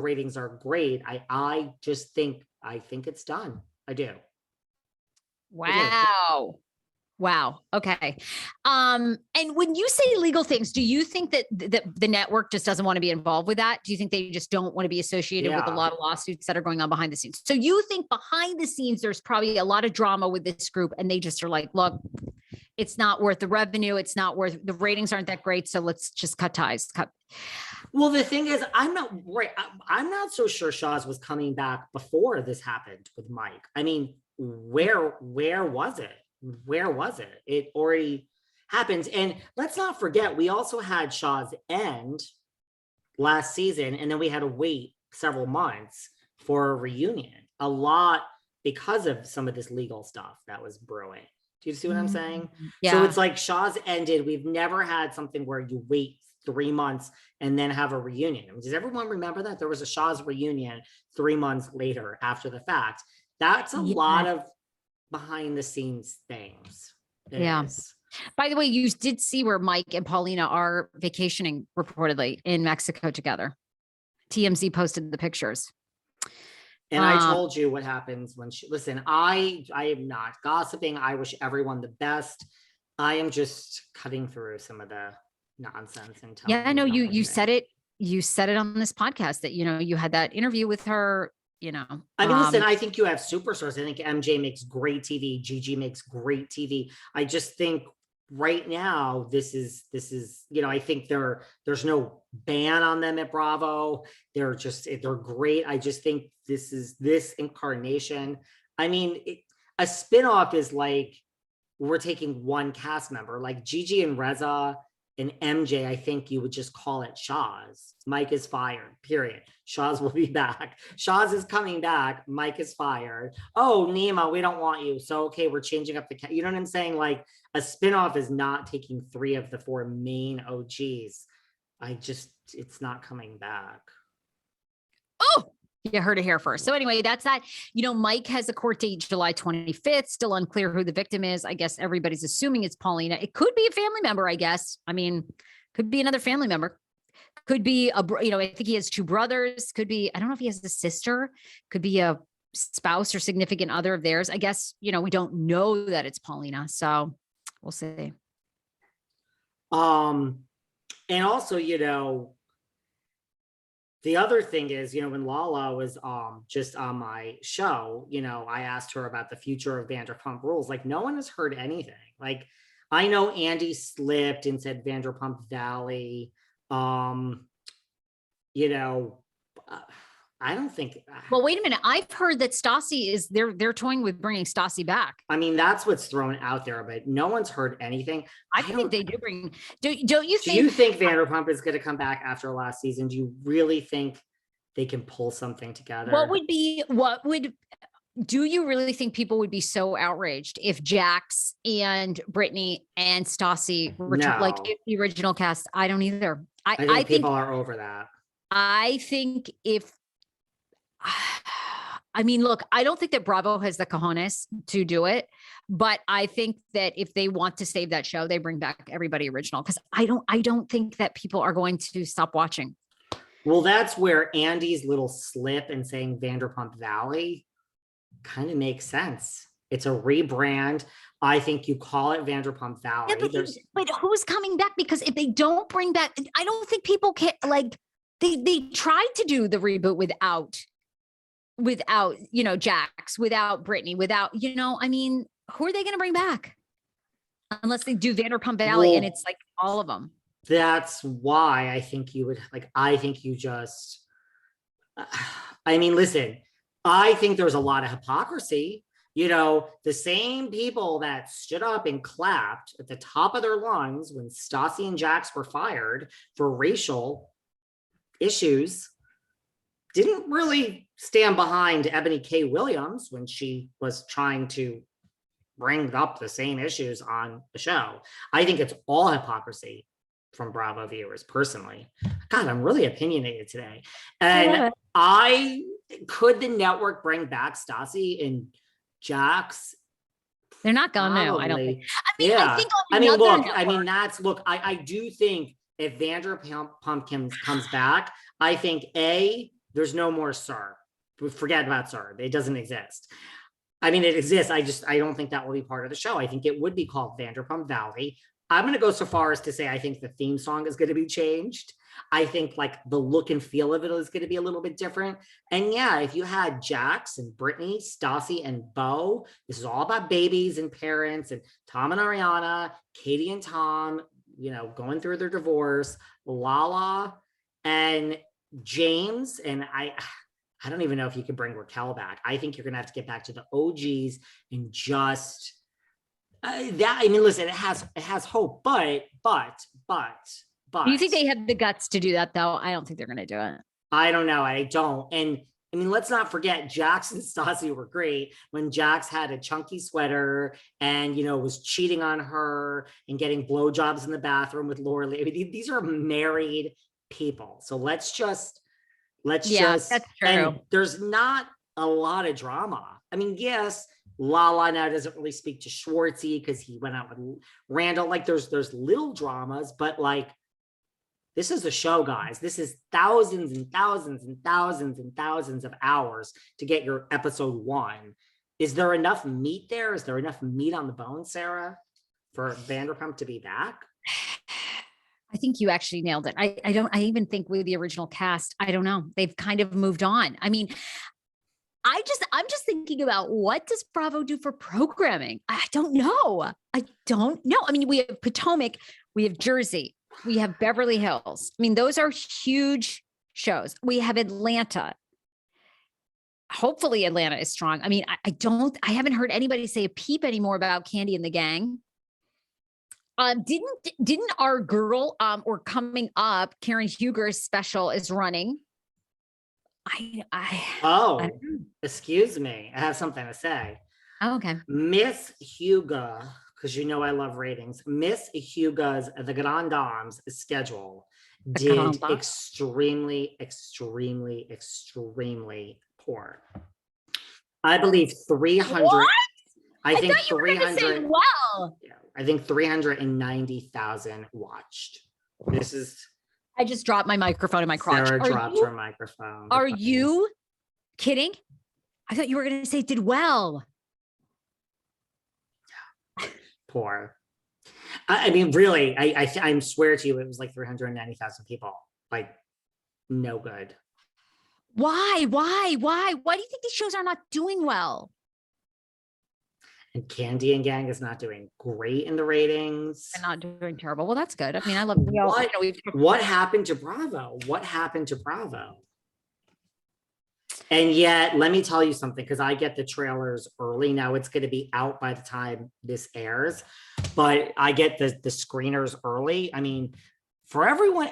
ratings are great. I think it's done. I do. Wow. Wow. Okay. And when you say legal things, do you think that the network just doesn't want to be involved with that? Do you think they just don't want to be associated with a lot of lawsuits that are going on behind the scenes? So you think behind the scenes, there's probably a lot of drama with this group and they just are like, look, it's not worth the revenue. It's not worth, the ratings aren't that great. So let's just cut ties. Well, the thing is, I'm not so sure Shahs was coming back before this happened with Mike. I mean, where was it? Where was it? It already happened. And let's not forget, we also had Shahs end last season, and then we had to wait several months for a reunion. A lot because of some of this legal stuff that was brewing. Do you see what I'm saying? Yeah. So it's like Shahs ended. We've never had something where you wait 3 months and then have a reunion. Does everyone remember that? There was a Shahs reunion 3 months later after the fact. That's a lot of behind the scenes things. By the way, you did see where Mike and Paulina are vacationing reportedly in Mexico together. TMZ posted the pictures. And I told you what happens when listen, I am not gossiping. I wish everyone the best. I am just cutting through some of the nonsense and telling. Yeah, I know you said it. You said it on this podcast that, you had that interview with her. I mean, listen, I think you have superstars. I think MJ makes great TV. Gigi makes great TV. I just think right now, this is, I think there's no ban on them at Bravo. They're great. I just think this incarnation. I mean, a spinoff is like, we're taking one cast member, like Gigi and Reza and MJ. I think you would just call it Shahs. Mike is fired, period. Shahs will be back. Shahs is coming back. Mike is fired. Oh, Nima, we don't want you. So, okay, we're changing up the, you know what I'm saying? Like a spinoff is not taking 3 of the 4 main OGs. It's not coming back. Oh, you heard it here first. So anyway, that's that. Mike has a court date July 25th. Still unclear who the victim is. I guess everybody's assuming it's Paulina. It could be a family member, I guess. I mean, could be another family member. Could be I think he has 2 brothers. Could be, I don't know if he has a sister. Could be a spouse or significant other of theirs. I guess, we don't know that it's Paulina. So we'll see. And also, the other thing is, when Lala was just on my show, I asked her about the future of Vanderpump Rules. Like, no one has heard anything. Like, I know Andy slipped and said Vanderpump Valley. I don't think. Well, wait a minute. I've heard that Stassi they're toying with bringing Stassi back. I mean, that's what's thrown out there, but no one's heard anything. I think they do bring. Don't you think? Do you think Vanderpump is going to come back after last season? Do you really think they can pull something together? Do you really think people would be so outraged if Jax and Brittany and Stassi were like if the original cast? I don't either. I think people are over that. I think look, I don't think that Bravo has the cojones to do it, but I think that if they want to save that show, they bring back everybody original. Cause I don't think that people are going to stop watching. Well, that's where Andy's little slip and saying Vanderpump Valley kind of makes sense. It's a rebrand. I think you call it Vanderpump Valley. Yeah, but who's coming back? Because if they don't bring back, I don't think people can they tried to do the reboot without Jax, without Brittany, without, who are they going to bring back? Unless they do Vanderpump Valley and it's like all of them. That's why I think you would listen, I think there's a lot of hypocrisy. The same people that stood up and clapped at the top of their lungs when Stassi and Jax were fired for racial issues didn't really stand behind Ebony K. Williams when she was trying to bring up the same issues on the show. I think it's all hypocrisy from Bravo viewers, personally. God, I'm really opinionated today. And could the network bring back Stassi and Jax? They're not gonna know, I don't think. I do think if Vanderpump comes back, I think There's no more Sir. Forget about Sir. It doesn't exist. I mean, it exists. I don't think that will be part of the show. I think it would be called Vanderpump Valley. I'm going to go so far as to say I think the theme song is going to be changed. I think like the look and feel of it is going to be a little bit different. And yeah, if you had Jax and Brittany, Stassi and Bo, this is all about babies and parents and Tom and Ariana, Katie and Tom, you know, going through their divorce, Lala and James. And I don't even know if you can bring Raquel back. I think you're going to have to get back to the OGs and just that. I mean, listen, it has hope, but. Do you think they have the guts to do that though? I don't think they're going to do it. I don't know. I don't. And I mean, let's not forget Jax and Stassi were great when Jax had a chunky sweater and, you know, was cheating on her and getting blowjobs in the bathroom with Laura Lee. I mean, these are married people. So let's just, that's true. And there's not a lot of drama. I mean, yes, Lala now doesn't really speak to Schwartzy because he went out with Randall. Like there's little dramas, but like, this is a show, guys. This is thousands and thousands and thousands and thousands of hours to get your episode 1. Is there enough meat there? Is there enough meat on the bone, Sarah, for Vanderpump to be back? I think you actually nailed it. I even think with the original cast, I don't know. They've kind of moved on. I mean, I'm just thinking about what does Bravo do for programming? I don't know. I mean, we have Potomac, we have Jersey, we have Beverly Hills. I mean, those are huge shows. We have Atlanta. Hopefully Atlanta is strong. I mean, I haven't heard anybody say a peep anymore about Candy and the gang. Didn't our girl, or coming up, Karen Huger's special is running. Excuse me. I have something to say. Oh, okay. Miss Hugo, because you know I love ratings. Miss Hugo's The Grand Dames schedule did extremely, extremely, extremely poor. I believe 300. What? I think 300. Well, yeah, I think 390,000 watched. This is. I just dropped my microphone in my crotch. Sarah dropped her microphone. Are you kidding? I thought you were going to say did well. Poor. I mean, really, I swear to you, it was like 390,000 people. Like, no good. Why? Why do you think these shows are not doing well? And Candy and Gang is not doing great in the ratings. They're not doing terrible. Well, that's good. I mean, I love what happened to Bravo? What happened to Bravo? And yet, let me tell you something, because I get the trailers early. Now it's going to be out by the time this airs, but I get the screeners early. I mean, for everyone